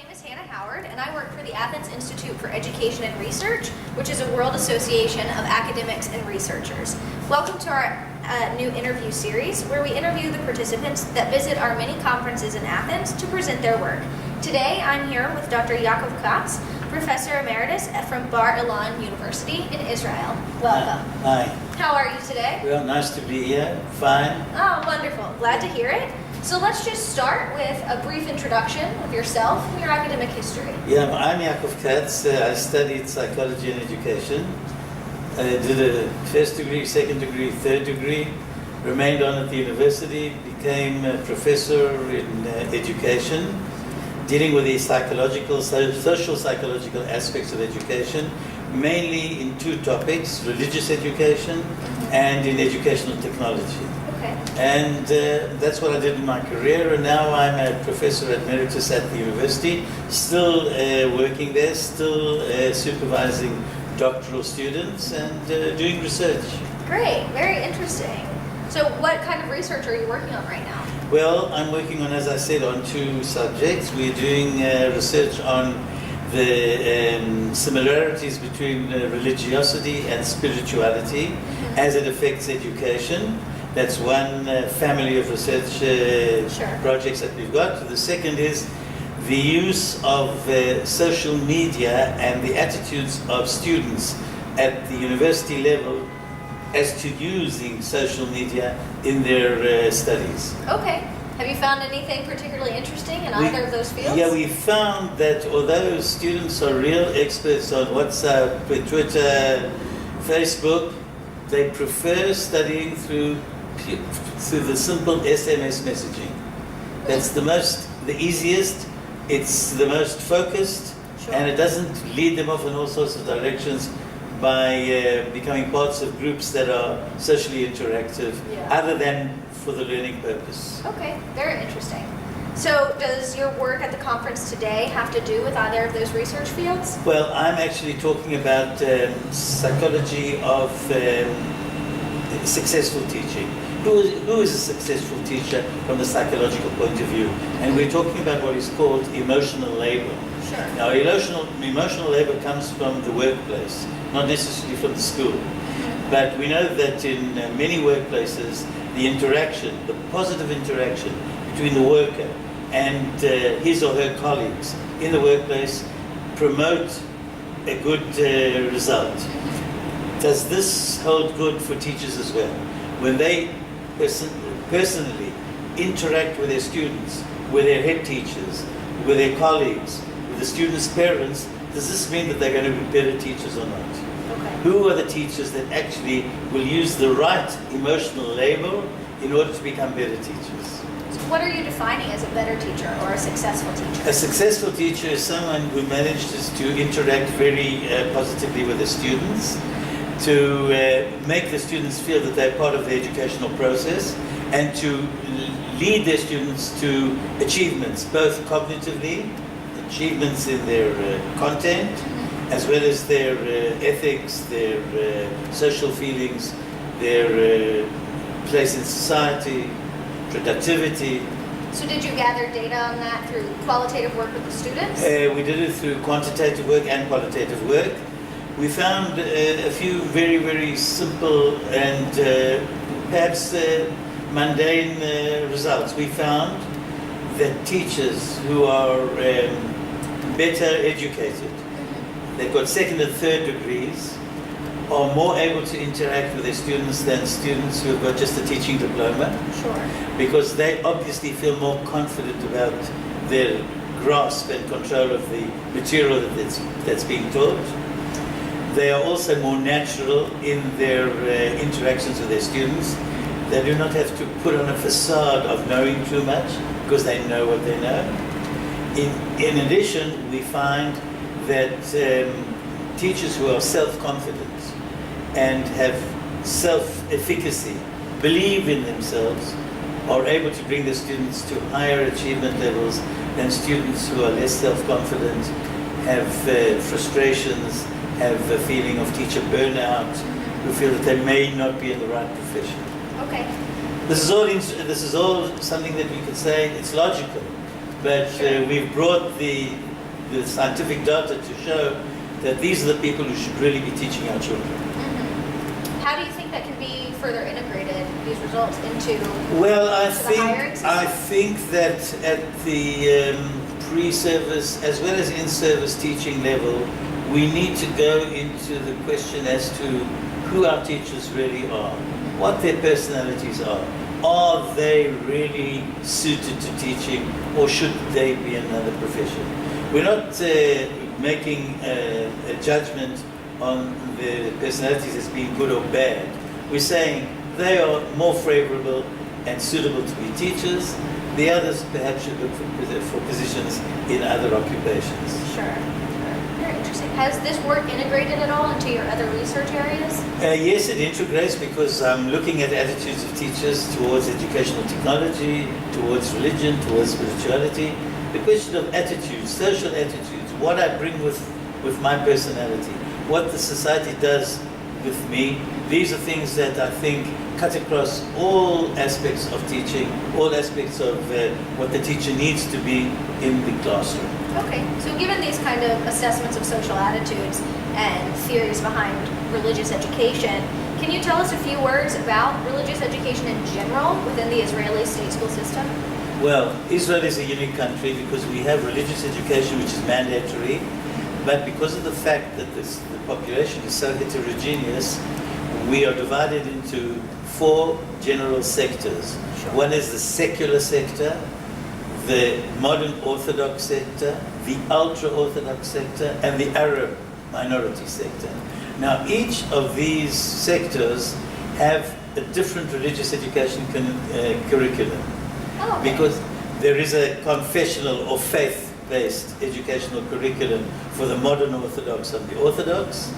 name is Hannah Howard, and I work for the Athens Institute for Education and Research, which is a world association of academics and researchers. Welcome to our new interview series, where we interview the participants that visit our many conferences in Athens to present their work. Today, I'm here with Dr. Yaacov Katz, Professor Emeritus from Bar Ilan University in Israel. Welcome. Hi. How are you today? Well, nice to be here. Fine. Oh, wonderful. Glad to hear it. So let's just start with a brief introduction of yourself and your academic history. Yeah, I'm Yaacov Katz. I studied psychology and education. I did a first degree, second degree, third degree. Remained on at the university, became a professor in education, dealing with the psychological, social psychological aspects of education, mainly in two topics: religious education and in educational technology. Okay. And that's what I did in my career, and now I'm a professor emeritus at the university, still working there, still supervising doctoral students and doing research. Great, very interesting. So what kind of research are you working on right now? Well, I'm working on, as I said, on two subjects. We're doing research on the similarities between religiosity and spirituality as it affects education. That's one family of research projects that we've got. The second is the use of social media and the attitudes of students at the university level as to using social media in their studies. Okay. Have you found anything particularly interesting in either of those fields? Yeah, we found that although students are real experts on WhatsApp, Twitter, Facebook, they prefer studying through the simple SMS messaging. That's the easiest, it's the most focused, and it doesn't lead them off in all sorts of directions by becoming parts of groups that are socially interactive, other than for the learning purpose. Okay, very interesting. So does your work at the conference today have to do with either of those research fields? Well, I'm actually talking about psychology of successful teaching. Who is a successful teacher from the psychological point of view? And we're talking about what is called emotional labor. Sure. Now, emotional labor comes from the workplace, not necessarily from the school. But we know that in many workplaces, the positive interaction between the worker and his or her colleagues in the workplace promote a good result. Does this hold good for teachers as well? When they personally interact with their students, with their head teachers, with their colleagues, with the students' parents, does this mean that they're going to be better teachers or not? Okay. Who are the teachers that actually will use the right emotional labor in order to become better teachers? So what are you defining as a better teacher or a successful teacher? A successful teacher is someone who manages to interact very positively with the students, to make the students feel that they're part of the educational process, and to lead their students to achievements, both cognitively, achievements in their content, as well as their ethics, their social feelings, their place in society, productivity. So did you gather data on that through qualitative work with the students? We did it through quantitative work and qualitative work. We found a few very, very simple and perhaps mundane results. We found that teachers who are better educated, they've got second and third degrees, are more able to interact with their students than students who have got just a teaching diploma. Sure. Because they obviously feel more confident about their grasp and control of the material that's being taught. They are also more natural in their interactions with their students. They do not have to put on a facade of knowing too much, because they know what they know. In addition, we find that teachers who are self-confident and have self-efficacy, believe in themselves, are able to bring the students to higher achievement levels than students who are less self-confident, have frustrations, have a feeling of teacher burnout, who feel that they may not be in the right profession. Okay. This is all something that we could say it's logical, but we've brought the the scientific data to show that these are the people who should really be teaching our children. How do you think that can be further integrated, these results, into Well, the hiring system? I think that at the pre-service as well as in-service teaching level, we need to go into the question as to who our teachers really are, what their personalities are. Are they really suited to teaching, or should they be another profession? We're not making a judgment on the personalities as being good or bad. We're saying they are more favorable and suitable to be teachers. The others perhaps should look for positions in other occupations. Sure. Very interesting. Has this work integrated at all into your other research areas? Yes, it integrates, because I'm looking at attitudes of teachers towards educational technology, towards religion, towards spirituality. The question of attitudes, social attitudes, what I bring with my personality, what the society does with me, these are things that I think cut across all aspects of teaching, all aspects of what the teacher needs to be in the classroom. Okay, so given these kind of assessments of social attitudes and theories behind religious education, can you tell us a few words about religious education in general within the Israeli state school system? Well, Israel is a unique country because we have religious education which is mandatory, but because of the fact that the population is so heterogeneous, we are divided into 4 general sectors. Sure. One is the secular sector, the modern Orthodox sector, the ultra-Orthodox sector, and the Arab minority sector. Now, each of these sectors have a different religious education curriculum. Oh, okay. Because there is a confessional or faith-based educational curriculum for the modern Orthodox and the Orthodox.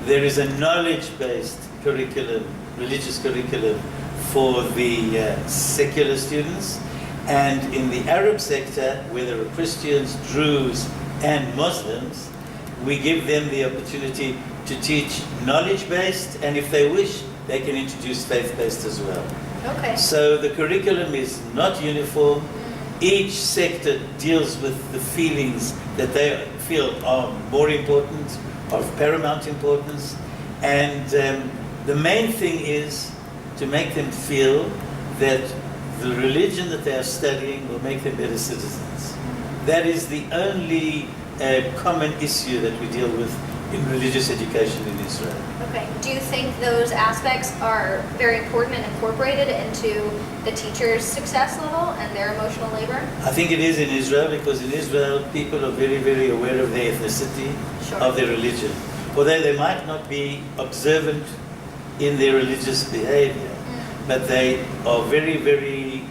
There is a knowledge-based curriculum, religious curriculum for the secular students. And in the Arab sector, where there are Christians, Druze, and Muslims, we give them the opportunity to teach knowledge-based, and if they wish, they can introduce faith-based as well. Okay. So the curriculum is not uniform. Each sector deals with the feelings that they feel are more important, of paramount importance. And the main thing is to make them feel that the religion that they are studying will make them better citizens. That is the only common issue that we deal with in religious education in Israel. Okay. Do you think those aspects are very important and incorporated into the teacher's success level and their emotional labor? I think it is in Israel, because in Israel people are very, very aware of their ethnicity, Sure. of their religion. Although they might not be observant in their religious behavior, but they are very, very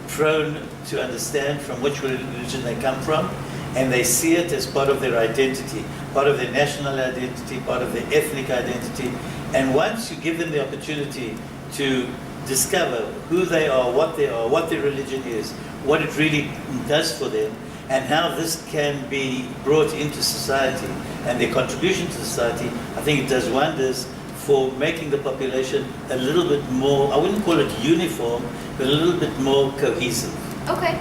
prone to understand from which religion they come from, and they see it as part of their identity, part of their national identity, part of their ethnic identity. And once you give them the opportunity to discover who they are, what their religion is, what it really does for them, and how this can be brought into society and their contribution to society, I think it does wonders for making the population a little bit more, I wouldn't call it uniform, but a little bit more cohesive. Okay.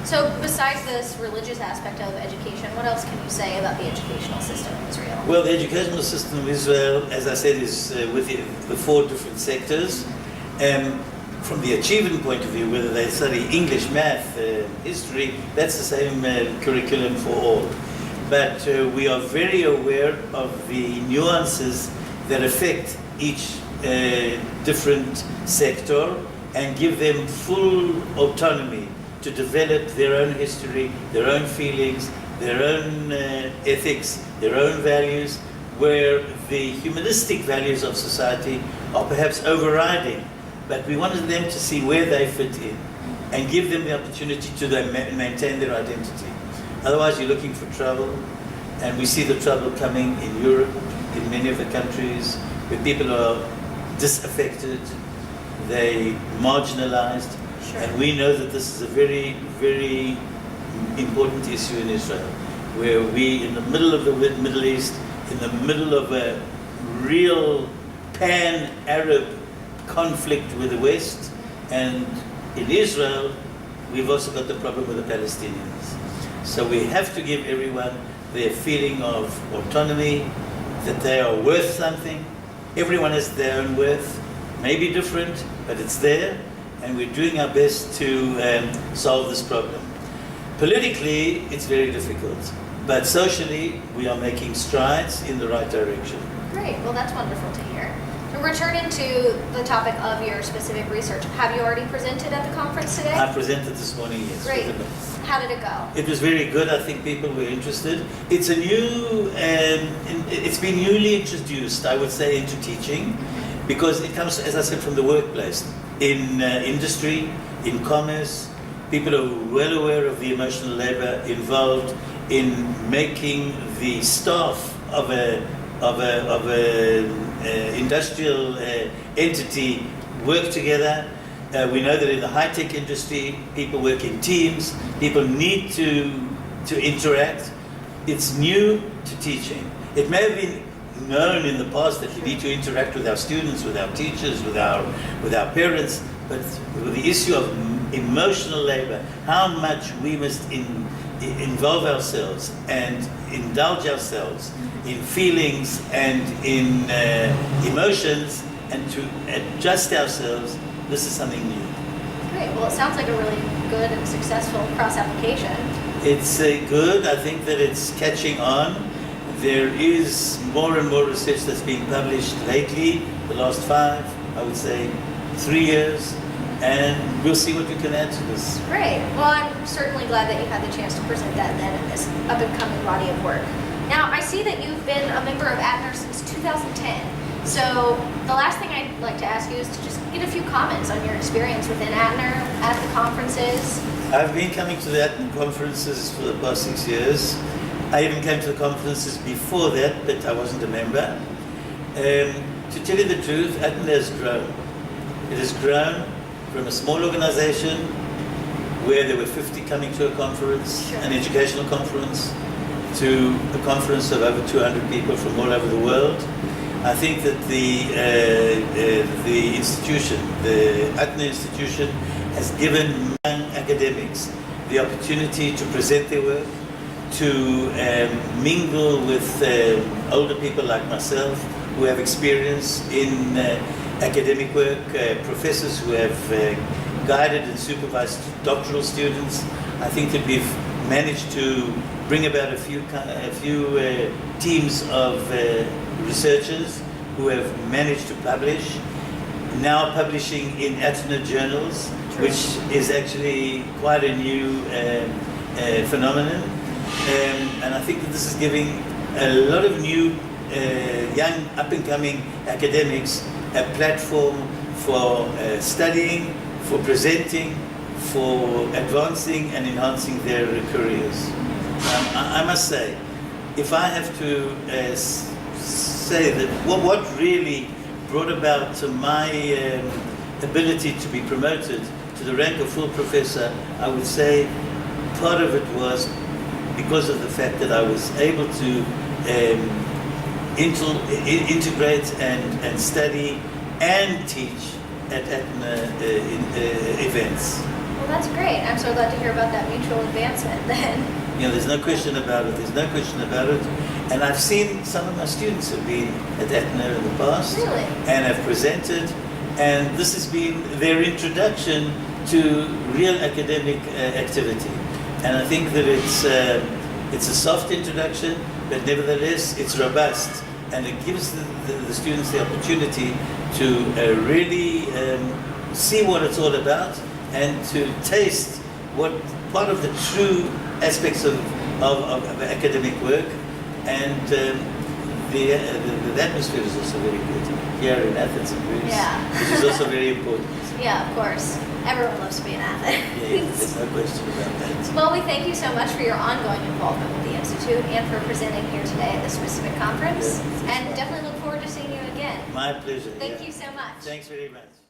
So besides this religious aspect of education, what else can you say about the educational system in Israel? Well, the educational system of Israel, as I said, is with the 4 different sectors. From the achievement point of view, whether they study English, math, history, that's the same curriculum for all. But we are very aware of the nuances that affect each different sector and give them full autonomy to develop their own history, their own feelings, their own ethics, their own values, where the humanistic values of society are perhaps overriding. But we wanted them to see where they fit in and give them the opportunity to maintain their identity. Otherwise, you're looking for trouble, and we see the trouble coming in Europe, in many of the countries, where people are disaffected, they marginalized, Sure. and we know that this is a very, very important issue in Israel, where we, in the middle of the Middle East, in the middle of a real pan-Arab conflict with the West, and in Israel, we've also got the problem with the Palestinians. So we have to give everyone their feeling of autonomy, that they are worth something. Everyone has their own worth, maybe different, but it's there, and we're doing our best to solve this problem. Politically, it's very difficult, but socially, we are making strides in the right direction. Great, well that's wonderful to hear. So returning to the topic of your specific research, have you already presented at the conference today? I presented this morning, yes. Great. How did it go? It was very good. I think people were interested. It's a new, it's been newly introduced, I would say, into teaching, because it comes, as I said, from the workplace. In industry, in commerce, people are well aware of the emotional labor involved in making the staff of a industrial entity work together. We know that in the high-tech industry, people work in teams. People need to interact. It's new to teaching. It may have been known in the past that we need to interact with our students, with our teachers, with our parents, but with the issue of emotional labor, how much we must involve ourselves and indulge ourselves in feelings and in emotions, and to adjust ourselves. This is something new. Great. Well, it sounds like a really good and successful cross-application. It's good. I think that it's catching on. There is more and more research that's being published lately, the last 5, I would say 3 years, and we'll see what we can add to this. Great. Well, I'm certainly glad that you had the chance to present that then in this up-and-coming body of work. Now, I see that you've been a member of ATNR since 2010. So the last thing I'd like to ask you is to just get a few comments on your experience within ATNR, at the conferences. I've been coming to the ATNR conferences for the past 6 years. I even came to the conferences before that, but I wasn't a member. To tell you the truth, ATNR has grown. It has grown from a small organization where there were 50 coming to a conference, Sure. an educational conference, to a conference of over 200 people from all over the world. I think that the institution, the ATNR institution, has given young academics the opportunity to present their work, to mingle with older people like myself who have experience in academic work, professors who have guided and supervised doctoral students. I think that we've managed to bring about a few teams of researchers who have managed to publish, now publishing in ATNR journals, True. which is actually quite a new phenomenon. And I think that this is giving a lot of new young up-and-coming academics a platform for studying, for presenting, for advancing and enhancing their careers. I must say, if I have to say that what really brought about my ability to be promoted to the rank of full professor, I would say part of it was because of the fact that I was able to integrate and study and teach at ATNR events. Well, that's great. I'm so glad to hear about that mutual advancement then. You know, there's no question about it. There's no question about it. And I've seen some of my students have been at ATNR in the past. Really? And have presented. And this has been their introduction to real academic activity. And I think that it's a soft introduction, but nevertheless it's robust. And it gives the students the opportunity to really see what it's all about and to taste what part of the true aspects of academic work. And the atmosphere is also very good here in Athens and Greece, Yeah. which is also very important. Yeah, of course. Everyone loves to be in Athens. Yeah, there's no question about that. Well, we thank you so much for your ongoing involvement with the Institute and for presenting here today at this specific conference. Yeah, And definitely look forward to seeing you again. My pleasure. Thank yeah. you so much. Thanks very much.